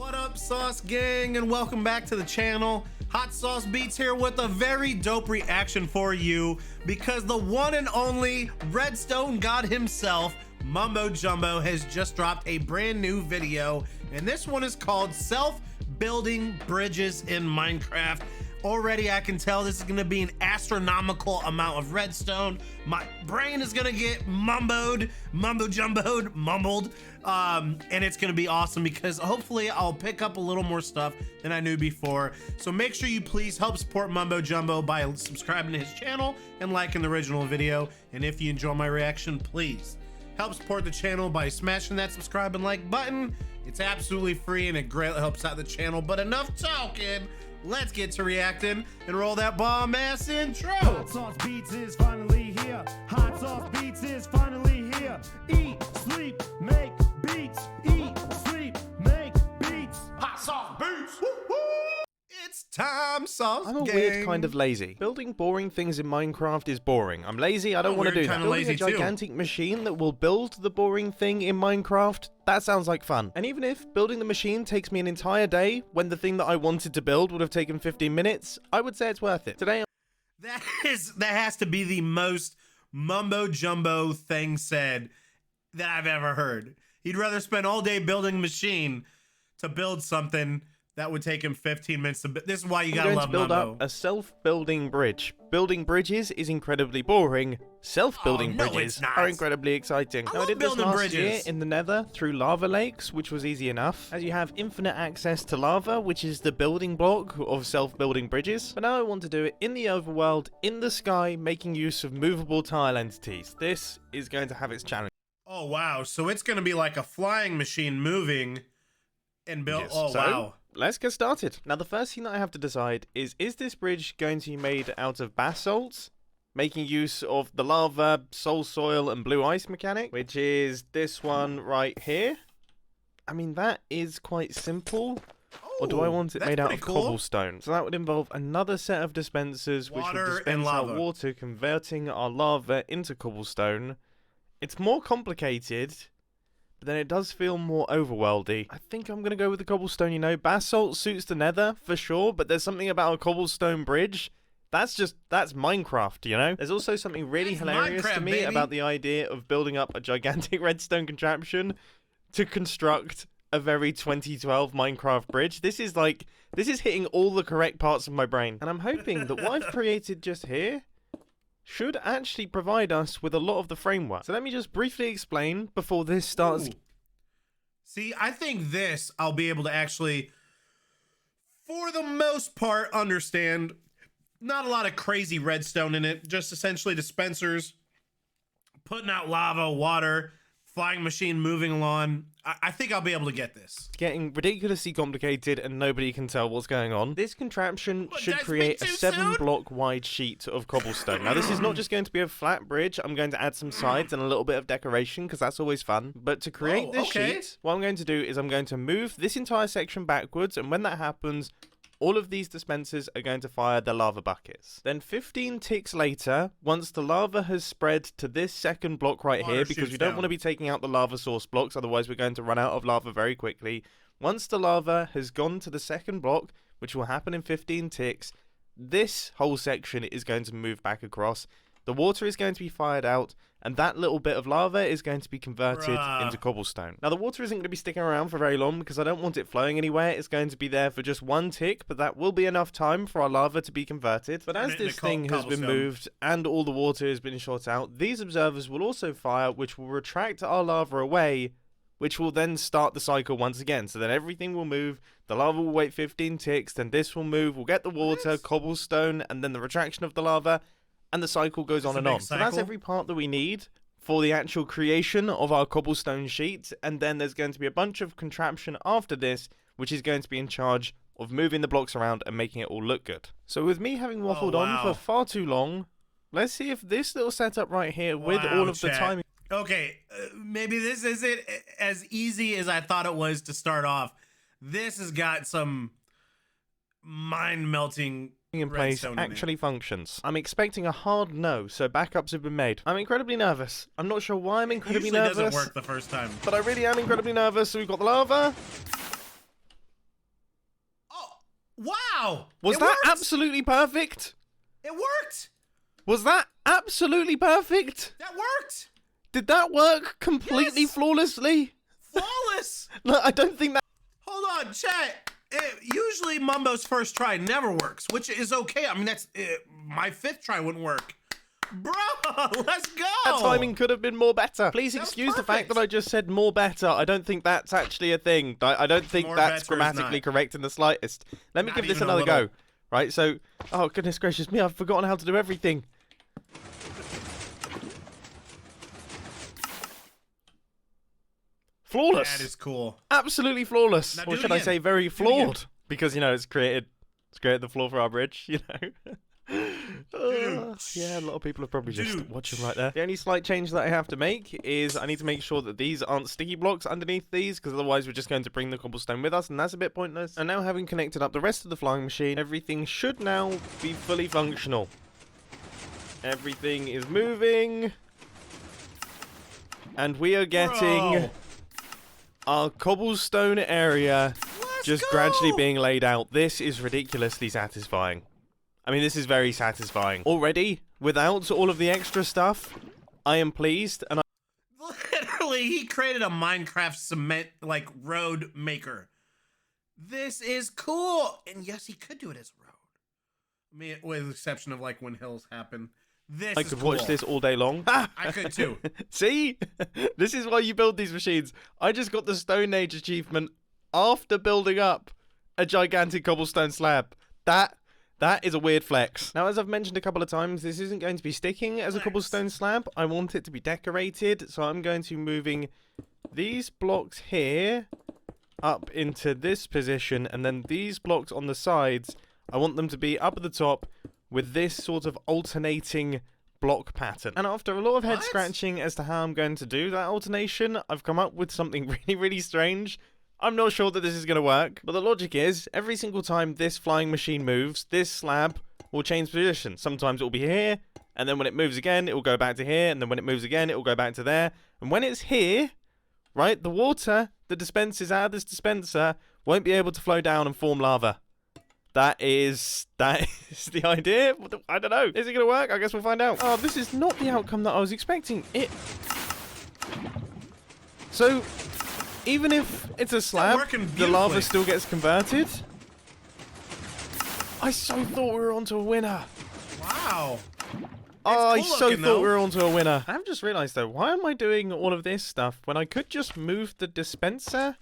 What up, Sauce Gang, and welcome back to the channel. Hot Sauce Beats here with a very dope reaction for you because the one and only Redstone God himself, Mumbo Jumbo, has just dropped a brand new video, and this one is called Self-Building Bridges in Minecraft. Already I can tell this is gonna be an astronomical amount of redstone. My brain is gonna get mumbled, and it's gonna be awesome because hopefully I'll pick up a little more stuff than I knew before. So make sure you please help support Mumbo Jumbo by subscribing to his channel and liking the original video. And if you enjoy my reaction, please help support the channel by smashing that subscribe and like button. It's absolutely free and it greatly helps out the channel. But enough talking. Let's get to reacting and roll that bomb ass intro. Hot Sauce Beats is finally here. Hot Sauce Beats is finally here. Eat, sleep, make beats. Eat, sleep, make beats. Hot Sauce Beats. Woo-hoo. It's time, Sauce I'm a Gang. weird kind of lazy. Building boring things in Minecraft is boring. I'm lazy, I don't want to do that. Building a gigantic machine that will build the boring thing in Minecraft, that sounds like fun. And even if building the machine takes me an entire day, when the thing that I wanted to build would have taken 15 minutes, I would say it's worth it. Today, That has to be the most Mumbo Jumbo thing said that I've ever heard. He'd rather spend all day building a machine to build something that would take him 15 minutes to build. This is why you gotta love build Mumbo. up a self-building bridge. Building bridges is incredibly boring. Self-building bridges are incredibly exciting. Now, I did this last year in the Nether through lava lakes, which was easy enough, as you have infinite access to lava, which is the building block of self-building bridges. But now I want to do it in the overworld, in the sky, making use of movable tile entities. This is going to have its challenge. Oh wow, so it's gonna be like a flying machine moving and build. Yes. Oh wow. Let's get started. Now, the first thing that I have to decide is this bridge going to be made out of basalt, making use of the lava, soul soil, and blue ice mechanic, which is this one right here. I mean, that is quite simple. Or do I want it made out of cobblestone? So that would involve another set of dispensers, which would dispense our water, converting our lava into cobblestone. It's more complicated, but then it does feel more overworldy. I think I'm going to go with the cobblestone, you know. Basalt suits the Nether, for sure, but there's something about a cobblestone bridge. That's Minecraft, you know? There's also something really hilarious to me about the idea of building up a gigantic redstone contraption to construct a very 2012 Minecraft bridge. This is hitting all the correct parts of my brain. And I'm hoping that what I've created just here should actually provide us with a lot of the framework. So let me just briefly explain before this starts. See, I think this I'll be able to actually, for the most part, understand. Not a lot of crazy redstone in it, just essentially dispensers, putting out lava, water, flying machine moving along. I think I'll be able to get this. Getting ridiculously complicated and nobody can tell what's going on. This contraption should create a 7-block wide sheet of cobblestone. Now, this is not just going to be a flat bridge. I'm going to add some sides and a little bit of decoration because that's always fun. But to create this sheet, what I'm going to do is I'm going to move this entire section backwards, and when that happens, all of these dispensers are going to fire their lava buckets. Then 15 ticks later, once the lava has spread to this second block right here, because we don't want to be taking out the lava source blocks, otherwise we're going to run out of lava very quickly. Once the lava has gone to the second block, which will happen in 15 ticks, this whole section is going to move back across. The water is going to be fired out, and that little bit of lava is going to be converted into cobblestone. Now, the water isn't going to be sticking around for very long because I don't want it flowing anywhere. It's going to be there for just 1 tick, but that will be enough time for our lava to be converted. But as this thing has been moved and all the water has been shot out, these observers will also fire, which will retract our lava away, which will then start the cycle once again. So then everything will move, the lava will wait 15 ticks, then this will move, we'll get the water, cobblestone, and then the retraction of the lava, and the cycle goes on and on. So that's every part that we need for the actual creation of our cobblestone sheet. And then there's going to be a bunch of contraption after this, which is going to be in charge of moving the blocks around and making it all look good. So with me having waffled on for far too long, let's see if this little setup right here with all of the timing. Okay, maybe this isn't as easy as I thought it was to start off. This has got some mind-melting in place actually functions. I'm expecting a hard no, so backups have been made. I'm incredibly nervous. I'm not sure why I'm incredibly nervous. It usually doesn't work the first time. But I really am incredibly nervous. So we've got the lava. Wow! Was that absolutely perfect? It worked! Was that absolutely perfect? That worked! Did that work completely flawlessly? Flawless! No, I don't think that... Hold on, chat. Usually Mumbo's first try never works, which is okay. I mean, that's my 5th try wouldn't work. Bro, let's go! That timing could have been more better. Please That was excuse the fact perfect. that I just said more better. I don't think that's actually a thing. I don't think More that's better is grammatically not. correct in the slightest. Let me Not give this even a another go. little. Right, so... Oh, goodness gracious me, I've forgotten how to do everything. Flawless. That is cool. Absolutely flawless. Now Or do it should I again. say very Do it again. flawed? Because, you know, it's created the flaw for our bridge, you know. Yeah, a lot of people are probably just watching right there. The only slight change that I have to make is I need to make sure that these aren't sticky blocks underneath these, because otherwise we're just going to bring the cobblestone with us, and that's a bit pointless. And now, having connected up the rest of the flying machine, everything should now be fully functional. Everything is moving. And we are getting Bro. our cobblestone area just gradually being laid out. This is ridiculously satisfying. I mean, this is very satisfying. Already, without all of the extra stuff, I am pleased, and Literally, he created a Minecraft cement, like, road maker. This is cool. And yes, he could do it as a road. I mean, with the exception of, like, when hills happen. This I is could cool. watch this all day long. I could too. See? This is why you build these machines. I just got the Stone Age achievement after building up a gigantic cobblestone slab. That is a weird flex. Now, as I've mentioned a couple of times, this isn't going to be sticking as a cobblestone slab. I want it to be decorated, so I'm going to be moving these blocks here up into this position, and then these blocks on the sides, I want them to be up at the top with this sort of alternating block pattern. And after a lot of head scratching as to how I'm going to do that alternation, I've come up with something really, really strange. I'm not sure that this is going to work, but the logic is, every single time this flying machine moves, this slab will change position. Sometimes it will be here, and then when it moves again, it will go back to here, and then when it moves again, it will go back to there. And when it's here, right, the water that dispenses out of this dispenser won't be able to flow down and form lava. That is the idea. I don't know. Is it going to work? I guess we'll find out. Oh, this is not the outcome that I was expecting. So, even if it's a slab, the lava still gets converted. I so thought we were onto a winner. Wow. Oh, I cool so looking, thought though. we were onto a winner. I've just realised, though, why am I doing all of this stuff when I could just move the dispenser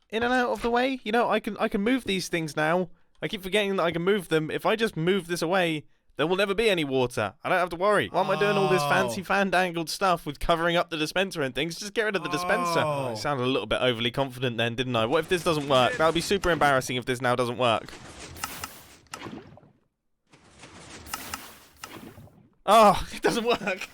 in and out of the way? You know, I can move these things now. I keep forgetting that I can move them. If I just move this away, there will never be any water. I don't have to worry. Why am I doing all this fancy fan-dangled stuff with covering up the dispenser and things? Just get rid of the dispenser. I sounded a little bit overly confident then, didn't I? What if this doesn't work? That would be super embarrassing if this now doesn't work. Oh, it doesn't work.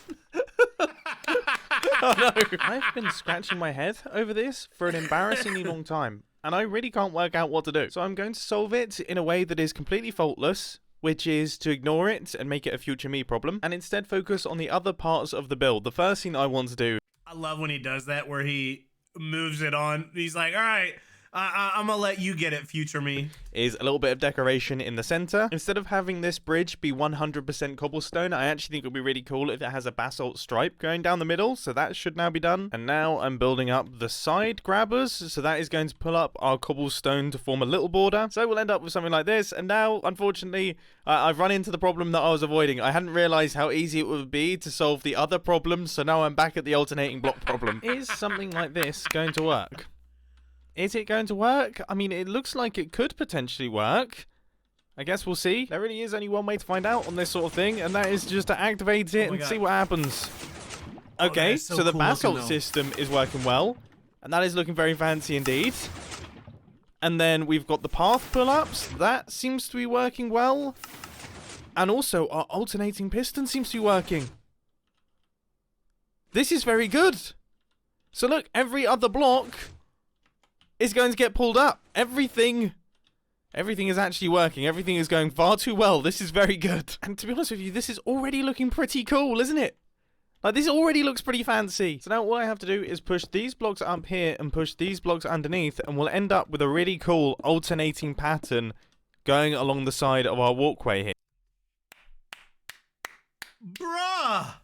Oh no. I've been scratching my head over this for an embarrassingly long time, and I really can't work out what to do. So I'm going to solve it in a way that is completely faultless, which is to ignore it and make it a future me problem, and instead focus on the other parts of the build. The first thing I want to do... I love when he does that, where he moves it on. He's like, all right, I'm going to let you get it, future me. Is a little bit of decoration in the center. Instead of having this bridge be 100% cobblestone, I actually think it would be really cool if it has a basalt stripe going down the middle, so that should now be done. And now I'm building up the side grabbers, so that is going to pull up our cobblestone to form a little border. So we'll end up with something like this, and now, unfortunately, I've run into the problem that I was avoiding. I hadn't realized how easy it would be to solve the other problems, so now I'm back at the alternating block problem. Is something like this going to work? Is it going to work? I mean, it looks like it could potentially work. I guess we'll see. There really is only one way to find out on this sort of thing, and that is just to activate it and see what happens. Okay, so the basalt system is working well, and that is looking very fancy indeed. And then we've got the path pull-ups. That seems to be working well. And also, our alternating piston seems to be working. This is very good. So look, every other block is going to get pulled up. Everything is actually working. Everything is going far too well. This is very good. And to be honest with you, this is already looking pretty cool, isn't it? Like, this already looks pretty fancy. So now all I have to do is push these blocks up here and push these blocks underneath, and we'll end up with a really cool alternating pattern going along the side of our walkway here. Bruh!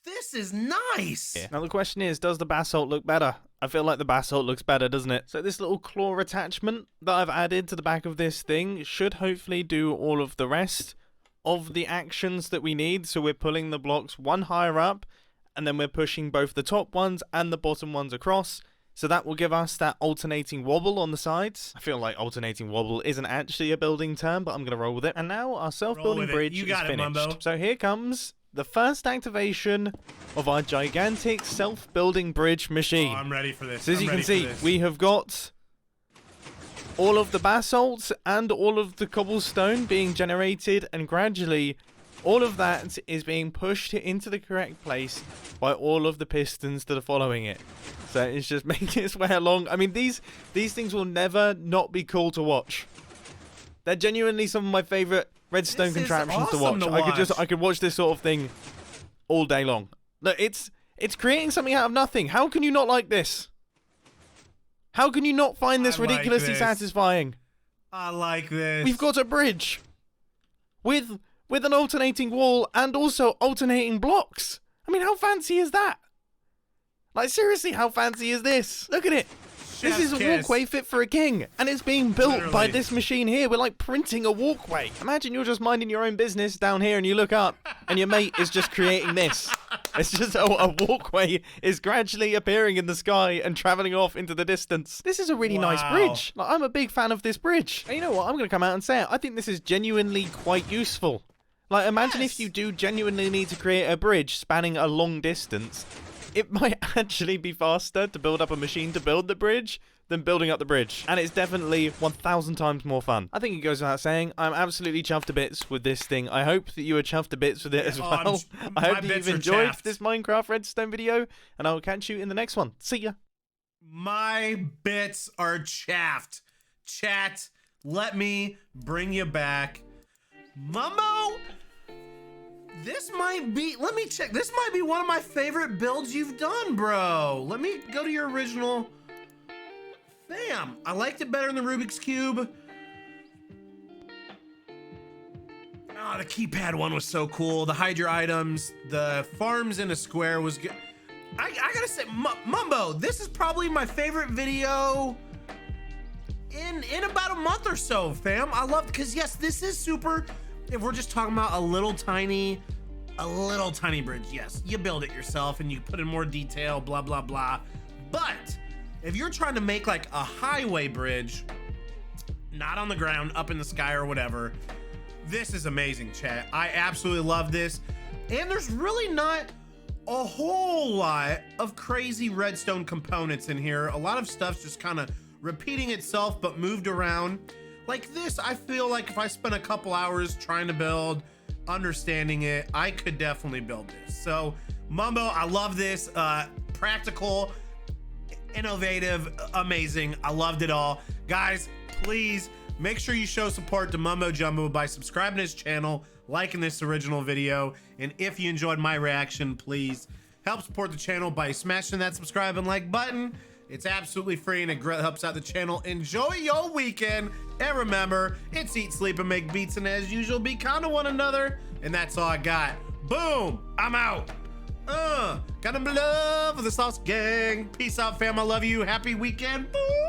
This is nice! Now the question is, does the basalt look better? I feel like the basalt looks better, doesn't it? So this little claw attachment that I've added to the back of this thing should hopefully do all of the rest of the actions that we need. So we're pulling the blocks one higher up, and then we're pushing both the top ones and the bottom ones across. So that will give us that alternating wobble on the sides. I feel like alternating wobble isn't actually a building term, but I'm going to roll with it. And now our self-building bridge is finished. Mumbo. So here comes the first activation of our gigantic self-building bridge machine. Oh, I'm ready for this. So as you can see, we have got all of the basalt and all of the cobblestone being generated, and gradually all of that is being pushed into the correct place by all of the pistons that are following it. So it's just making its way along. I mean, these things will never not be cool to watch. They're genuinely some of my favorite redstone contraptions to watch. I could watch this sort of thing all day long. Look, it's creating something out of nothing. How can you not like this? How can you not find this ridiculously satisfying? I like this. We've got a bridge with an alternating wall and also alternating blocks. I mean, how fancy is that? Like, seriously, how fancy is this? Look at it. This is a walkway fit for a king, and it's being built by this machine here. We're like printing a walkway. Imagine you're just minding your own business down here, and you look up, and your mate is just creating this. It's just a walkway is gradually appearing in the sky and traveling off into the distance. This is a really nice bridge. Like, I'm a big fan of this bridge. And you know what? I'm going to come out and say it. I think this is genuinely quite useful. Like, imagine if you do genuinely need to create a bridge spanning a long distance. It might actually be faster to build up a machine to build the bridge than building up the bridge. And it's definitely 1,000 times more fun. I think it goes without saying, I'm absolutely chuffed to bits with this thing. I hope that you are chuffed to bits with it as well. I hope that you've enjoyed this Minecraft Redstone video, and I will catch you in the next one. See ya. My bits are chaffed. Chat, let me bring you back. Mumbo? This might be, let me check. This might be one of my favorite builds you've done, bro. Let me go to your original. Damn, I liked it better than the Rubik's Cube. Oh, the keypad one was so cool. The hide your items, the farms in a square was good. I gotta say, Mumbo, this is probably my favorite video in about a month or so, fam. I love, because yes, this is super. If we're just talking about a little tiny bridge, yes, you build it yourself and you put in more detail, blah, blah, blah. But if you're trying to make like a highway bridge, not on the ground, up in the sky or whatever, this is amazing, chat. I absolutely love this. And there's really not a whole lot of crazy redstone components in here. A lot of stuff's just kind of repeating itself, but moved around. Like this, I feel like if I spent a couple hours trying to build, understanding it, I could definitely build this. So Mumbo, I love this. Practical, innovative, amazing. I loved it all. Guys, please make sure you show support to Mumbo Jumbo by subscribing to his channel, liking this original video. And if you enjoyed my reaction, please help support the channel by smashing that subscribe and like button. It's absolutely free and it helps out the channel. Enjoy your weekend. And remember, it's eat, sleep, and make beats. And as usual, be kind to one another. And that's all I got. Boom. I'm out. Got love for the Sauce Gang. Peace out, fam. I love you. Happy weekend. Boom.